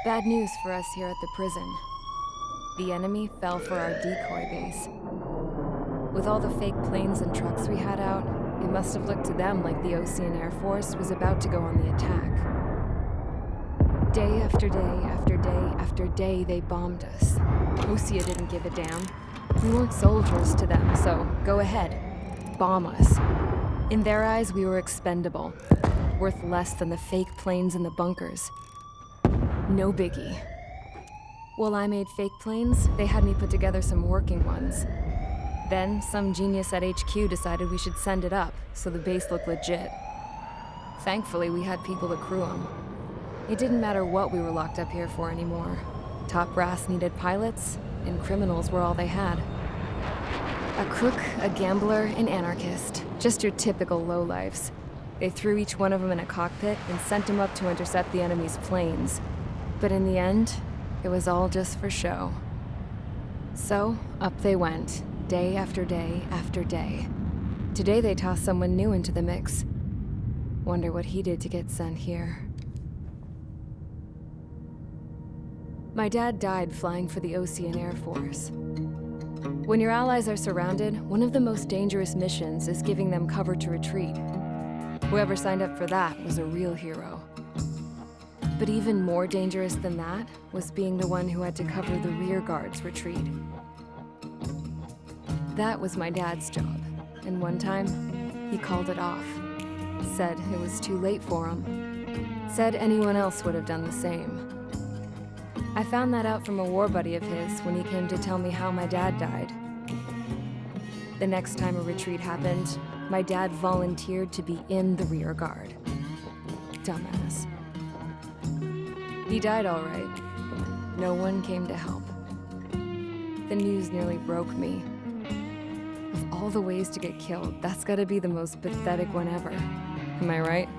Bad news for us here at the prison. The enemy fell for our decoy base. With all the fake planes and trucks we had out, it must have looked to them like the Ocean Air Force was about to go on the attack. Day after day after day after day, they bombed us. Osea didn't give a damn. We weren't soldiers to them, so go ahead. Bomb us. In their eyes, we were expendable. Worth less than the fake planes in the bunkers. No biggie. While I made fake planes, they had me put together some working ones. Then, some genius at HQ decided we should send it up, so the base looked legit. Thankfully, we had people to crew them. It didn't matter what we were locked up here for anymore. Top brass needed pilots, and criminals were all they had. A crook, a gambler, an anarchist. Just your typical lowlifes. They threw each one of them in a cockpit and sent them up to intercept the enemy's planes. But in the end, it was all just for show. So, up they went, day after day after day. Today they tossed someone new into the mix. Wonder what he did to get sent here. My dad died flying for the Ocean Air Force. When your allies are surrounded, one of the most dangerous missions is giving them cover to retreat. Whoever signed up for that was a real hero. But even more dangerous than that was being the one who had to cover the rear guard's retreat. That was my dad's job, and one time, he called it off. Said it was too late for him. Said anyone else would have done the same. I found that out from a war buddy of his when he came to tell me how my dad died. The next time a retreat happened, my dad volunteered to be in the rear guard. Dumbass. He died all right. No one came to help. The news nearly broke me. Of all the ways to get killed, that's gotta be the most pathetic one ever. Am I right?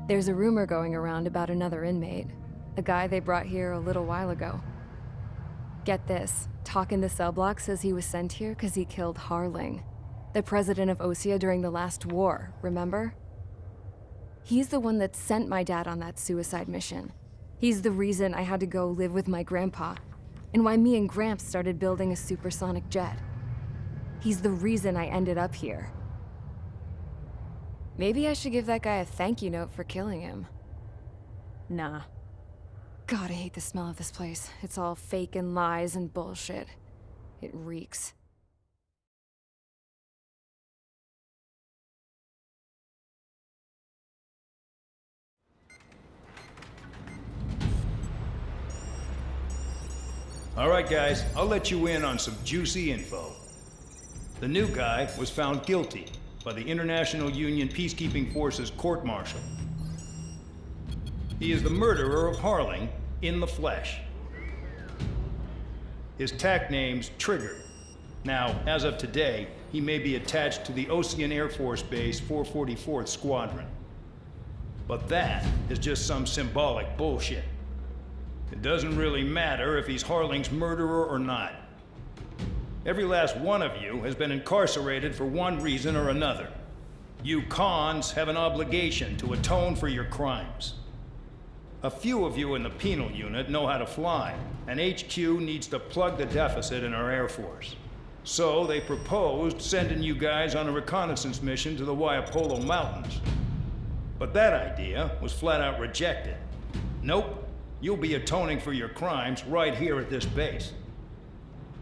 There's a rumor going around about another inmate. A guy they brought here a little while ago. Get this, talk in the cell block says he was sent here because he killed Harling, the president of Osea during the last war, remember? He's the one that sent my dad on that suicide mission. He's the reason I had to go live with my grandpa, and why me and Gramps started building a supersonic jet. He's the reason I ended up here. Maybe I should give that guy a thank you note for killing him. Nah. God, I hate the smell of this place. It's all fake and lies and bullshit. It reeks. All right, guys, I'll let you in on some juicy info. The new guy was found guilty by the International Union Peacekeeping Forces court-martial. He is the murderer of Harling in the flesh. His TAC name's Trigger. Now, as of today, he may be attached to the Ocean Air Force Base 444th Squadron. But that is just some symbolic bullshit. It doesn't really matter if he's Harling's murderer or not. Every last one of you has been incarcerated for one reason or another. You cons have an obligation to atone for your crimes. A few of you in the penal unit know how to fly, and HQ needs to plug the deficit in our Air Force. So they proposed sending you guys on a reconnaissance mission to the Waiapolo Mountains. But that idea was flat out rejected. Nope. You'll be atoning for your crimes right here at this base.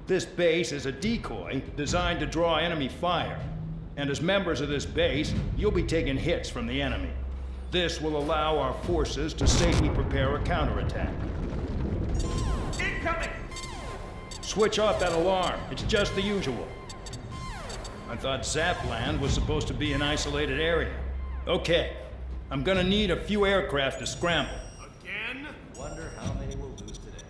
This base is a decoy designed to draw enemy fire. And as members of this base, you'll be taking hits from the enemy. This will allow our forces to safely prepare a counterattack. Incoming! Switch off that alarm. It's just the usual. I thought Zapland was supposed to be an isolated area. Okay, I'm gonna need a few aircraft to scramble. Again? Wonder how many we'll lose today.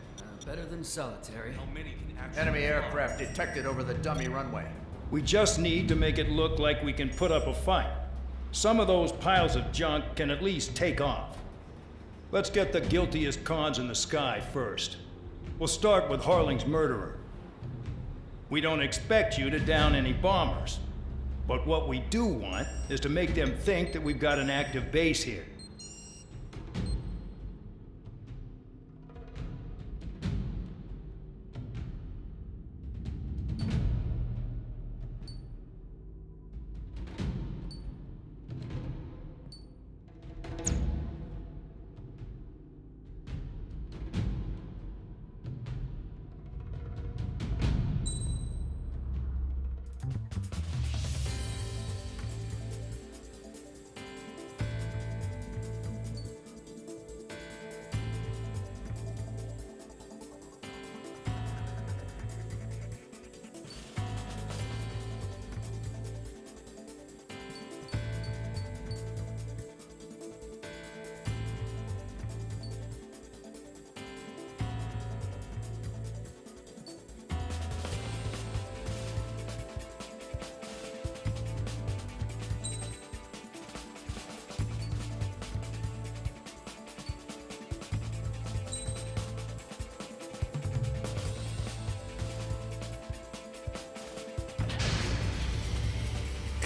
Better than solitary. How many can actually Enemy aircraft detected over the dummy runway. We just need to make it look like we can put up a fight. Some of those piles of junk can at least take off. Let's get the guiltiest cons in the sky first. We'll start with Harling's murderer. We don't expect you to down any bombers. But what we do want is to make them think that we've got an active base here.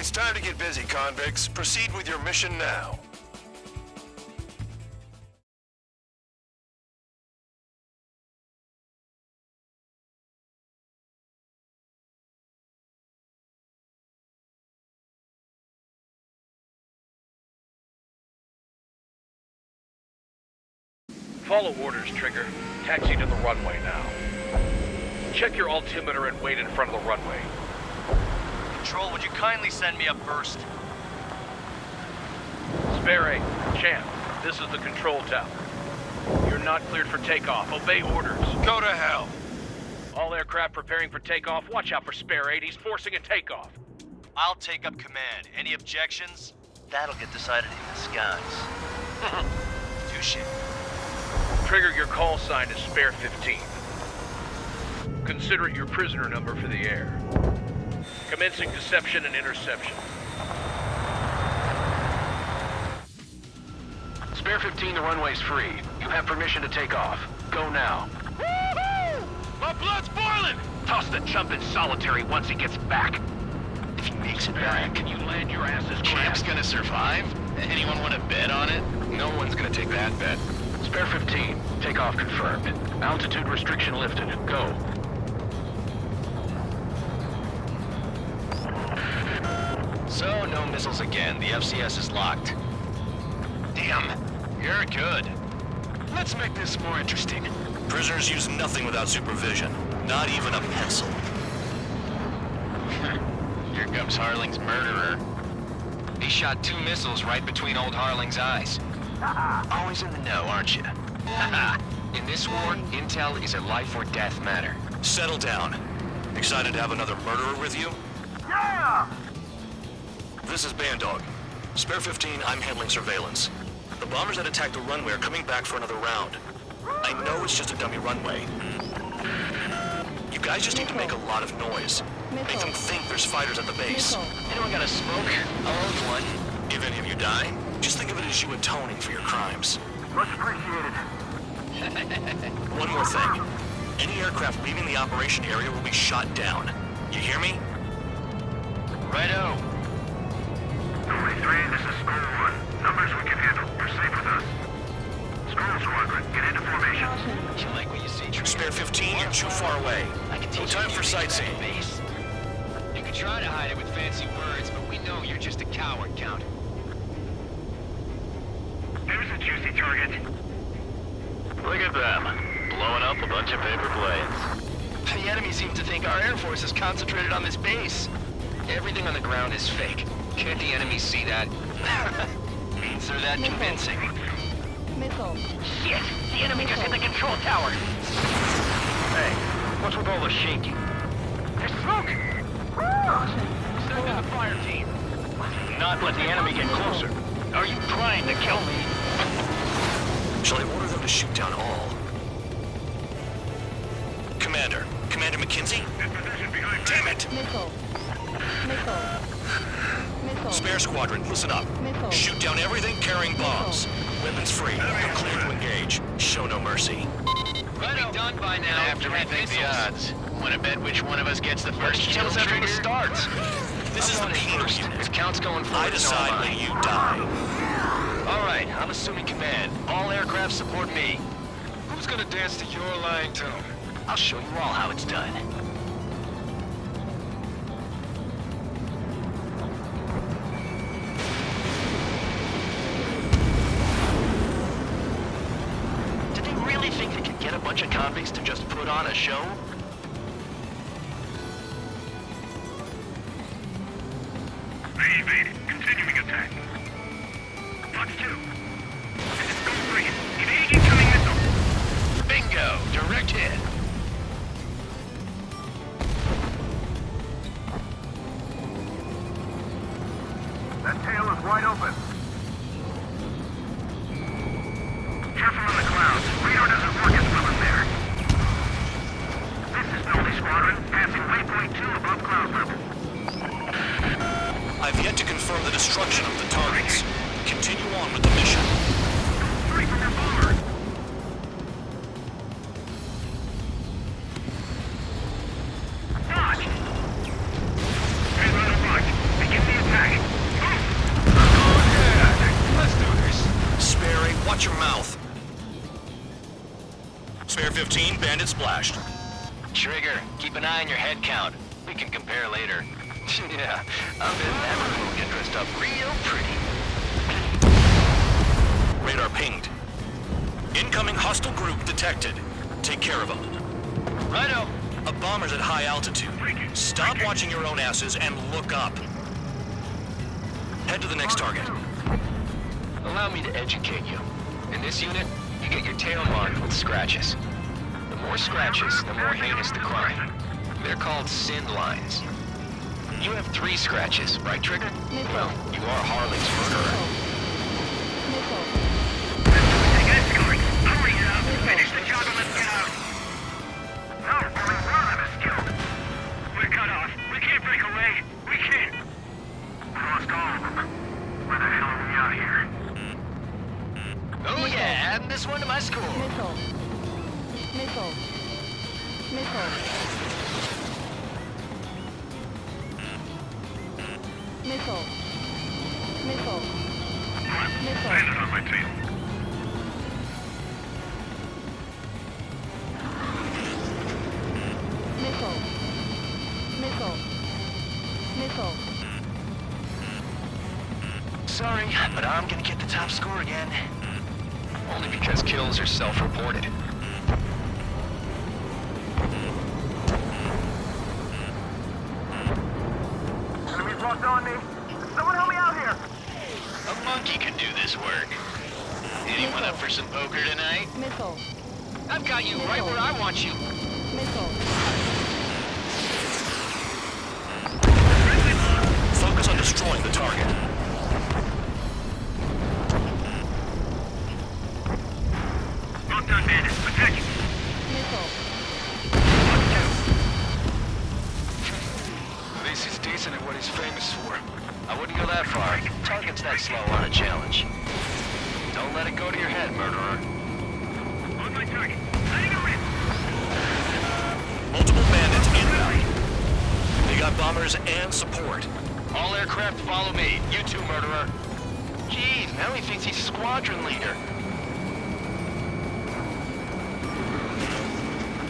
It's time to get busy, convicts. Proceed with your mission now. Follow orders, Trigger. Taxi to the runway now. Check your altimeter and wait in front of the runway. Control, would you kindly send me up first? Spare 8, Champ, this is the control tower. You're not cleared for takeoff. Obey orders. Go to hell. All aircraft preparing for takeoff. Watch out for Spare 8. He's forcing a takeoff. I'll take up command. Any objections? That'll get decided in the skies. Touche. Trigger, your call sign is Spare 15. Consider it your prisoner number for the air. Commencing deception and interception. Spare 15, the runway's free. You have permission to take off. Go now. Woohoo! My blood's boiling! Toss the chump in solitary once he gets back. If he makes it Spare 8, back, can you land your asses Champ's crap? gonna survive? Anyone want to bet on it? No one's gonna take that bet. Spare 15, takeoff confirmed. Altitude restriction lifted. Go. So, no missiles again. The FCS is locked. Damn, you're good. Let's make this more interesting. Prisoners use nothing without supervision. Not even a pencil. Here comes Harling's murderer. He shot 2 missiles right between old Harling's eyes. Always in the know, aren't you? In this war, intel is a life or death matter. Settle down. Excited to have another murderer with you? Yeah! This is Bandog. Spare 15, I'm handling surveillance. The bombers that attacked the runway are coming back for another round. I know it's just a dummy runway. You guys just need to make a lot of noise. Make them think there's fighters at the base. Anyone got a smoke? I'll hold one. If any of you die, just think of it as you atoning for your crimes. Much appreciated. One more thing. Any aircraft leaving the operation area will be shot down. You hear me? Righto. 23, this is Skull 1. Numbers we can handle. Proceed with us. Skull Squadron, get into formation. You like what you see, Trigger? Spare 15, you're too far away. I can No teach time you for to use that sightseeing. base. You can try to hide it with fancy words, but we know you're just a coward, Count. There's a juicy target. Look at them. Blowing up a bunch of paper planes. The enemy seems to think our Air Force is concentrated on this base. Everything on the ground is fake. Can't the enemy see that? Means they're that convincing. Missile. Shit! The enemy just hit the control tower! Hey, what's with all the shaking? There's smoke! Send in the fire team. Not let the enemy get closer. Are you trying to kill me? Shall I order them to shoot down all? Commander McKenzie? Disposition behind Damn it! Missile. Missile. Missile. Spare squadron, listen up. Missile. Shoot down everything carrying bombs. Weapons free. You're clear to engage. Show no mercy. Righto. Be done by now. I have to rethink the odds. Want to bet which one of us gets the first kill, Kills after Trigger? the starts. This is the penal unit. If Count's going forward, I decide when you die. All right, I'm assuming command. All aircraft support me. Who's gonna dance to your lying tune? I'll show you all how it's done. Did they really think they could get a bunch of convicts to just put on a show? They evaded. Continuing attack. Fox 2. This is Skull 3. Evade incoming missile. Bingo! Direct hit. That tail is wide open. Careful in the clouds. Radar doesn't work as well in there. This is Nolte Squadron, passing waypoint 2 above cloud level. I've yet to confirm the destruction of the targets. Continue on with the mission. Three from your bomber. Dodge! Hey, Rudder Mark, begin the attack. 15, Bandit splashed. Trigger, keep an eye on your head count. We can compare later. Yeah, I bet that will get dressed up real pretty. Radar pinged. Incoming hostile group detected. Take care of them. Righto. A bomber's at high altitude. Stop watching your own asses and look up. Head to the next target. Allow me to educate you. In this unit, you get your tail marked with scratches. The more scratches, the more heinous the crime. They're called sin lines. You have 3 scratches, right, Trigger? Well, you are Harling's murderer. Take escort. Hurry up. Finish the job and let's get out. No, only one of us killed. We're cut off. We can't break away. We can't. We lost all of them. Where the hell are we out here? Oh yeah, add this one to my score. Missile. Landed on my tail. Sorry, but I'm gonna get the top score again. Only because kills are self-reported. Enemies locked on me. Someone help me out here. A monkey can do this work. Anyone up for some poker tonight? I've got you right where I want you. Focus on destroying the target. Well done, bandits. Attack it. This is decent at what he's famous for. I wouldn't go that far. Target's that slow on a challenge. Don't let it go to your head, murderer. On my target. Letting him in. Multiple bandits inbound. They got bombers and support. All aircraft follow me. You too, murderer. Jeez, now he thinks he's squadron leader.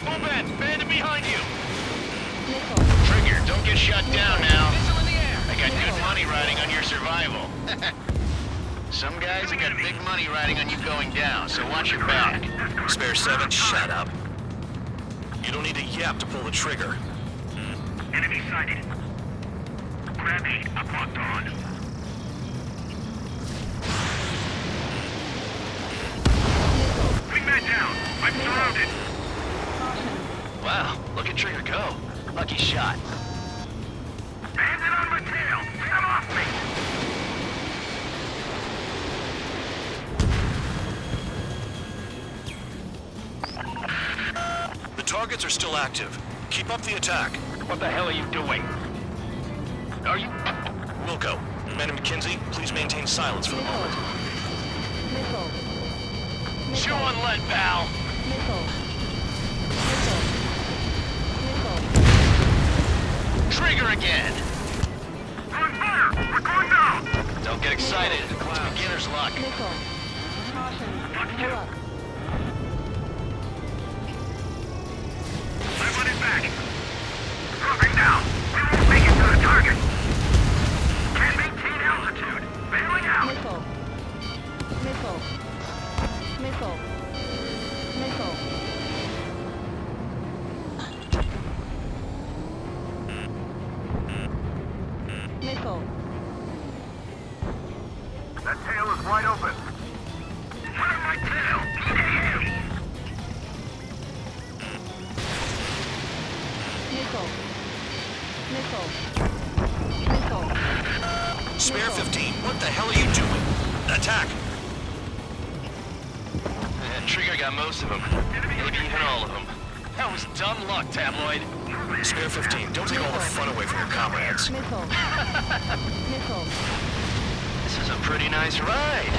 Move in! Bandit behind you! Trigger, don't get shut down now. Missile in the air. I got good money riding on your survival. Some guys have got big money riding on you going down, so watch your back. Spare 7, shut up. You don't need a yap to pull the trigger. Enemy sighted. Grab me. I'm locked on. Wingman down. I'm surrounded. Wow, look at Trigger go. Lucky shot. Bandit on my tail. Get him off me. The targets are still active. Keep up the attack. What the hell are you doing? Are you... Wilco, Madam McKenzie, please maintain silence for the moment. Chew on lead, pal. Trigger again. We're on fire. We're going down. Don't get excited. It's beginner's luck. I'm running back. Dropping down. We won't make it to the target. Can't maintain altitude. Bailing out. That tail is wide open. Where's my tail? Spare 15, what the hell are you doing? Attack! Trigger got most of them. Maybe even all of them. That was dumb luck, Tabloid. Spare 15, don't take all the fun away from your comrades. This is a pretty nice ride.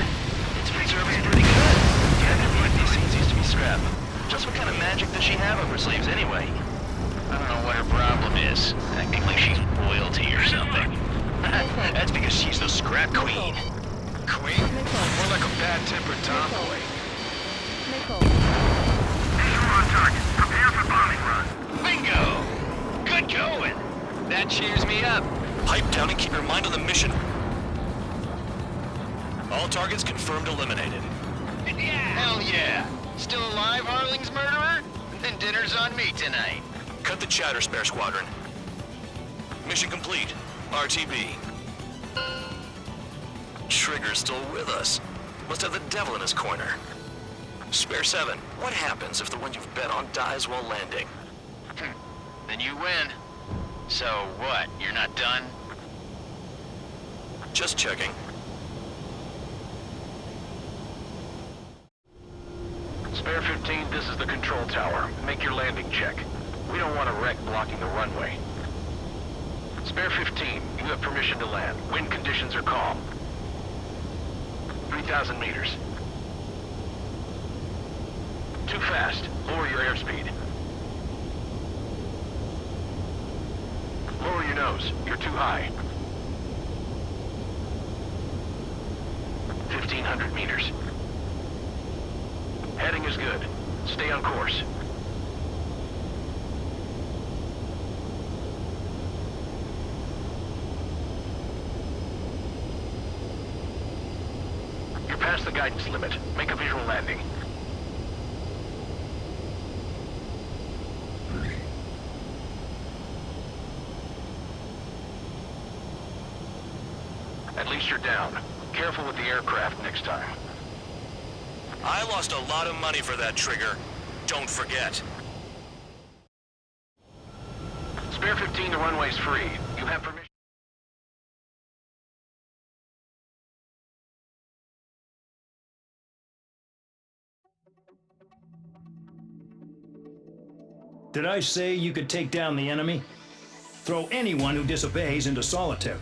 Its reserve is pretty good. Captain like these things used to be scrap. Just what kind of magic does she have up her sleeves anyway? I don't know what her problem is. Acting like she's royalty or something. That's because she's the scrap queen. Queen? More like a bad-tempered tomboy. These are on target. Prepare for bombing run. Bingo! Good going. That cheers me up. Pipe down and keep your mind on the mission. All targets confirmed eliminated. Hell yeah. Still alive, Harling's murderer? Then dinner's on me tonight. Cut the chatter, Spare Squadron. Mission complete. RTB. Trigger's still with us. Must have the devil in his corner. Spare 7, what happens if the one you've bet on dies while landing? Then you win. So what, you're not done? Just checking. Spare 15, this is the control tower. Make your landing check. We don't want a wreck blocking the runway. Spare 15, you have permission to land. Wind conditions are calm. 3,000 meters. Too fast. Lower your airspeed. Lower your nose. You're too high. 1,500 meters. Heading is good. Stay on course. You're past the guidance limit. Make a visual landing. At least you're down. Careful with the aircraft next time. I lost a lot of money for that trigger. Don't forget. Spare 15, the runway's free. You have permission. Did I say you could take down the enemy? Throw anyone who disobeys into solitary.